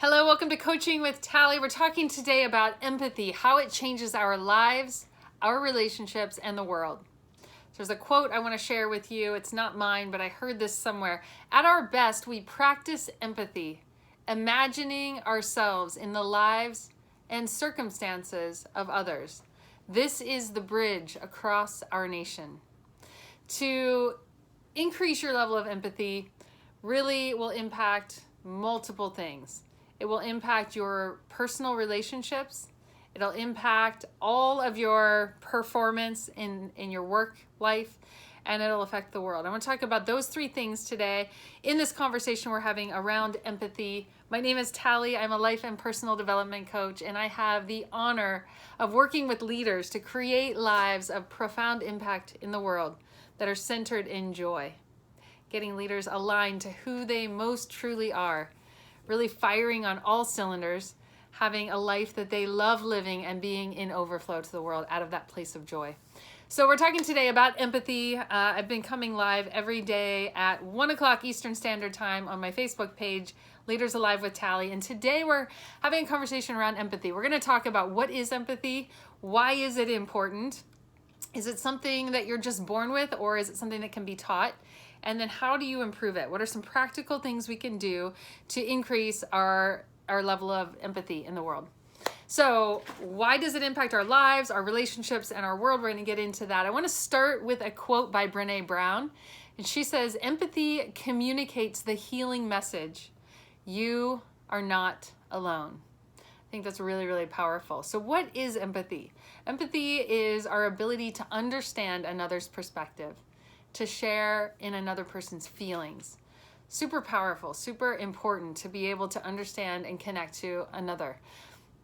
Hello, welcome to Coaching with Tally. We're talking today about empathy, how it changes our lives, our relationships, and the world. There's a quote I want to share with you. It's not mine, but I heard this somewhere. At our best, we practice empathy, imagining ourselves in the lives and circumstances of others. This is the bridge across our nation. To increase your level of empathy really will impact multiple things. It will impact your personal relationships. It'll impact all of your performance in your work life, and it'll affect the world. I want to talk about those three things today in this conversation we're having around empathy. My name is Tally. I'm a life and personal development coach, and I have the honor of working with leaders to create lives of profound impact in the world that are centered in joy, getting leaders aligned to who they most truly are, really firing on all cylinders, having a life that they love living and being in overflow to the world out of that place of joy. So we're talking today about empathy. I've been coming live every day at 1 o'clock Eastern Standard Time on my Facebook page, Leaders Alive with Tally. And today we're having a conversation around empathy. We're going to talk about what is empathy, why is it important, is it something that you're just born with, or is it something that can be taught? And then how do you improve it? What are some practical things we can do to increase our level of empathy in the world? So why does it impact our lives, our relationships, and our world? We're going to get into that. I want to start with a quote by Brené Brown. And she says, empathy communicates the healing message. You are not alone. I think that's really, really powerful. So what is empathy? Empathy is our ability to understand another's perspective, to share in another person's feelings. Super powerful, super important to be able to understand and connect to another.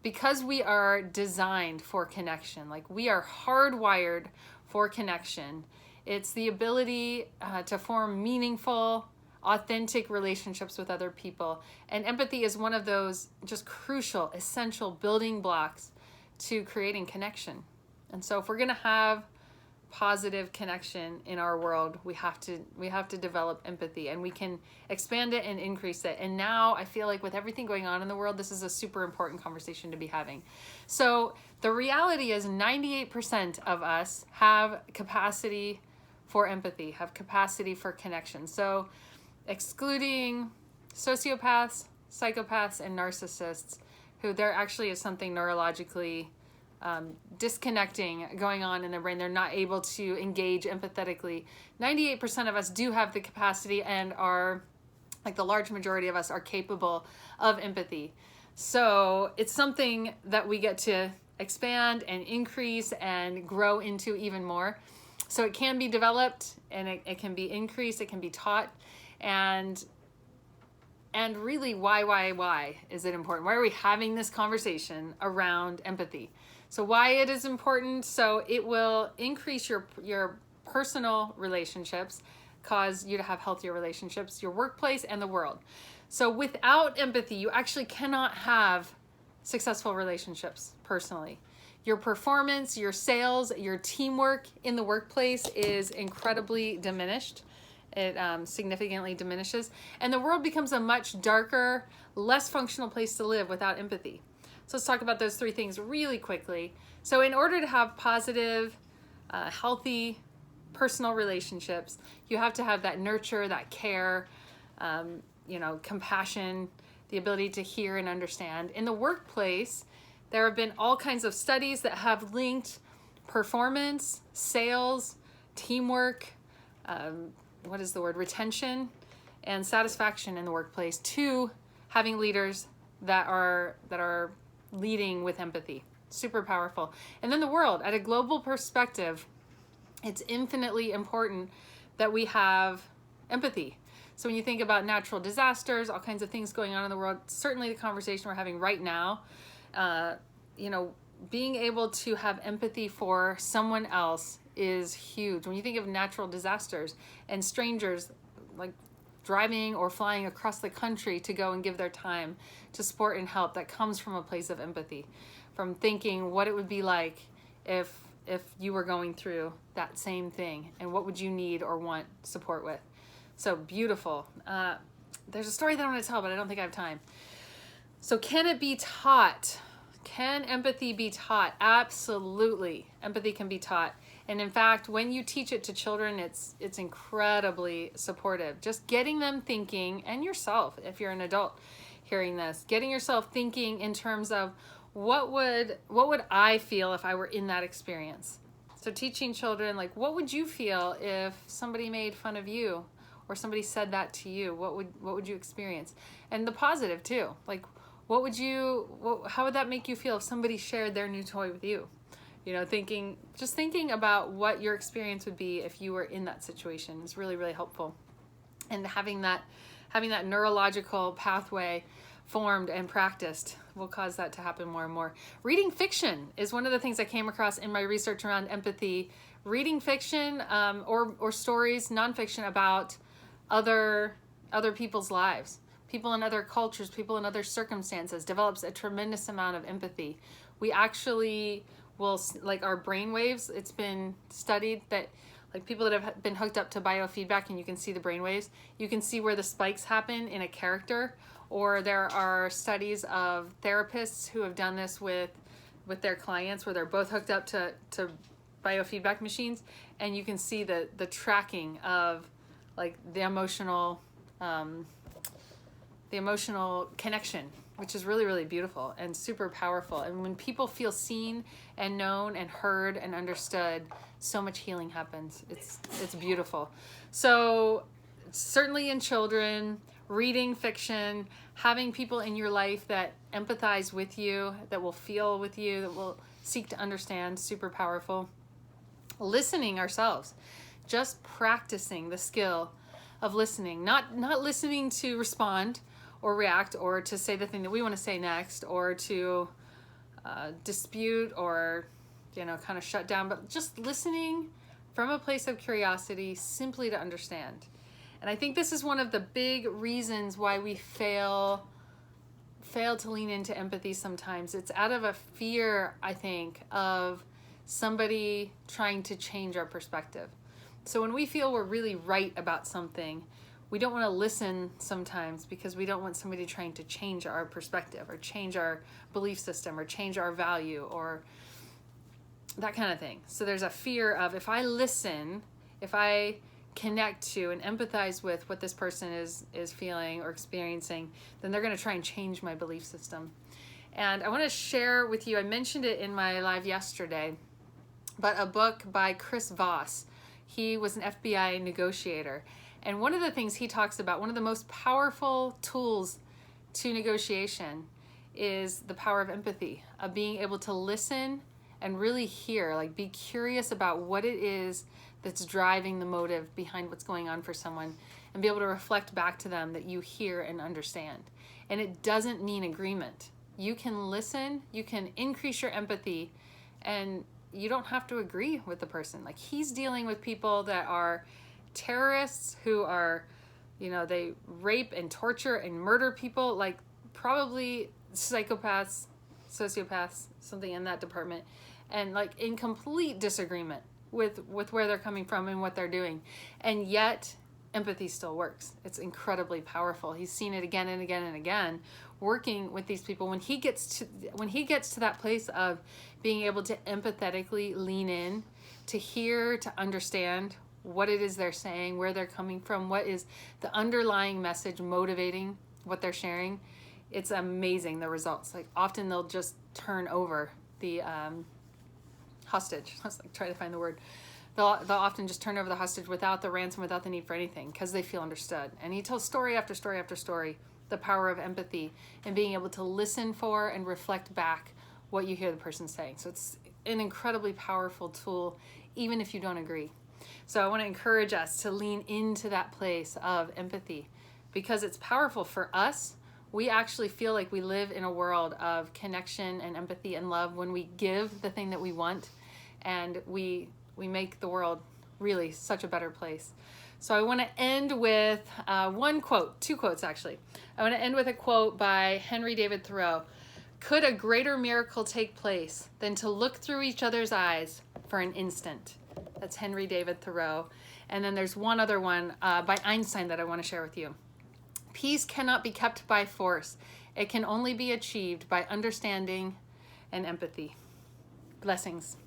Because we are designed for connection, like we are hardwired for connection. It's the ability to form meaningful, authentic relationships with other people. And empathy is one of those just crucial, essential building blocks to creating connection. And so if we're going to have positive connection in our world, we have to develop empathy, and we can expand it and increase it. And now I feel like with everything going on in the world, this is a super important conversation to be having. So the reality is 98% of us have capacity for empathy, have capacity for connection. So excluding sociopaths, psychopaths, and narcissists, who there actually is something neurologically disconnecting going on in their brain. They're not able to engage empathetically. 98% of us do have the capacity and are, like the large majority of us, are capable of empathy. So it's something that we get to expand and increase and grow into even more. So it can be developed, and it can be increased, it can be taught. And really, why is it important? Why are we having this conversation around empathy? So why it is important? So it will increase your personal relationships, cause you to have healthier relationships, your workplace, and the world. So without empathy, you actually cannot have successful relationships personally. Your performance, your sales, your teamwork in the workplace is incredibly diminished. It significantly diminishes. And the world becomes a much darker, less functional place to live without empathy. So let's talk about those three things really quickly. So in order to have positive, healthy personal relationships, you have to have that nurture, that care, compassion, the ability to hear and understand. In the workplace, there have been all kinds of studies that have linked performance, sales, teamwork, retention, and satisfaction in the workplace to having leaders that are leading with empathy. Super powerful. And then the world, at a global perspective, it's infinitely important that we have empathy. So when you think about natural disasters, all kinds of things going on in the world, certainly the conversation we're having right now, being able to have empathy for someone else is huge. When you think of natural disasters and strangers like driving or flying across the country to go and give their time to support and help, that comes from a place of empathy, from thinking what it would be like if you were going through that same thing, and what would you need or want support with. So beautiful. There's a story that I want to tell, but I don't think I have time. So can it be taught? Can empathy be taught? Absolutely. Empathy can be taught. And in fact, when you teach it to children, it's incredibly supportive. Just getting them thinking, and yourself, if you're an adult hearing this, getting yourself thinking in terms of what would I feel if I were in that experience? So teaching children, like, what would you feel if somebody made fun of you or somebody said that to you? What would you experience? And the positive too. Like, how would that make you feel if somebody shared their new toy with you? You know, just thinking about what your experience would be if you were in that situation is really, really helpful. And having that neurological pathway formed and practiced will cause that to happen more and more. Reading fiction is one of the things I came across in my research around empathy. Reading fiction or stories, nonfiction, about other people's lives, people in other cultures, people in other circumstances, develops a tremendous amount of empathy. We actually will, like our brain waves, it's been studied that like people that have been hooked up to biofeedback and you can see the brain waves, you can see where the spikes happen in a character. Or there are studies of therapists who have done this with their clients where they're both hooked up to biofeedback machines, and you can see the tracking of like the emotional connection, which is really, really beautiful and super powerful. And when people feel seen and known and heard and understood, so much healing happens. It's beautiful. So certainly in children, reading fiction, having people in your life that empathize with you, that will feel with you, that will seek to understand, super powerful. Listening ourselves, just practicing the skill of listening, not listening to respond or react or to say the thing that we want to say next or to dispute or kind of shut down, but just listening from a place of curiosity, simply to understand. And I think this is one of the big reasons why we fail to lean into empathy sometimes. It's out of a fear, I think, of somebody trying to change our perspective. So when we feel we're really right about something, we don't want to listen sometimes because we don't want somebody trying to change our perspective or change our belief system or change our value or that kind of thing. So there's a fear of, if I listen, if I connect to and empathize with what this person is feeling or experiencing, then they're going to try and change my belief system. And I want to share with you, I mentioned it in my live yesterday, but a book by Chris Voss. He was an FBI negotiator. And one of the things he talks about, one of the most powerful tools to negotiation is the power of empathy, of being able to listen and really hear, like be curious about what it is that's driving the motive behind what's going on for someone, and be able to reflect back to them that you hear and understand. And it doesn't mean agreement. You can listen, you can increase your empathy, and you don't have to agree with the person. Like, he's dealing with people that are terrorists who are, they rape and torture and murder people, like probably psychopaths, sociopaths, something in that department, and like in complete disagreement with where they're coming from and what they're doing. And yet empathy still works. It's incredibly powerful. He's seen it again and again and again working with these people. When he gets to that place of being able to empathetically lean in, to hear, to understand what it is they're saying, where they're coming from, what is the underlying message motivating what they're sharing, it's amazing, the results. Like, often they'll just turn over the hostage. I was like trying to find the word. They'll often just turn over the hostage without the ransom, without the need for anything, because they feel understood. And he tells story after story after story, the power of empathy and being able to listen for and reflect back what you hear the person saying. So it's an incredibly powerful tool, even if you don't agree. So I want to encourage us to lean into that place of empathy, because it's powerful for us. We actually feel like we live in a world of connection and empathy and love when we give the thing that we want, and we make the world really such a better place. So I want to end with two quotes actually. I want to end with a quote by Henry David Thoreau. Could a greater miracle take place than to look through each other's eyes for an instant? That's Henry David Thoreau. And then there's one other one by Einstein that I want to share with you. Peace cannot be kept by force. It can only be achieved by understanding and empathy. Blessings.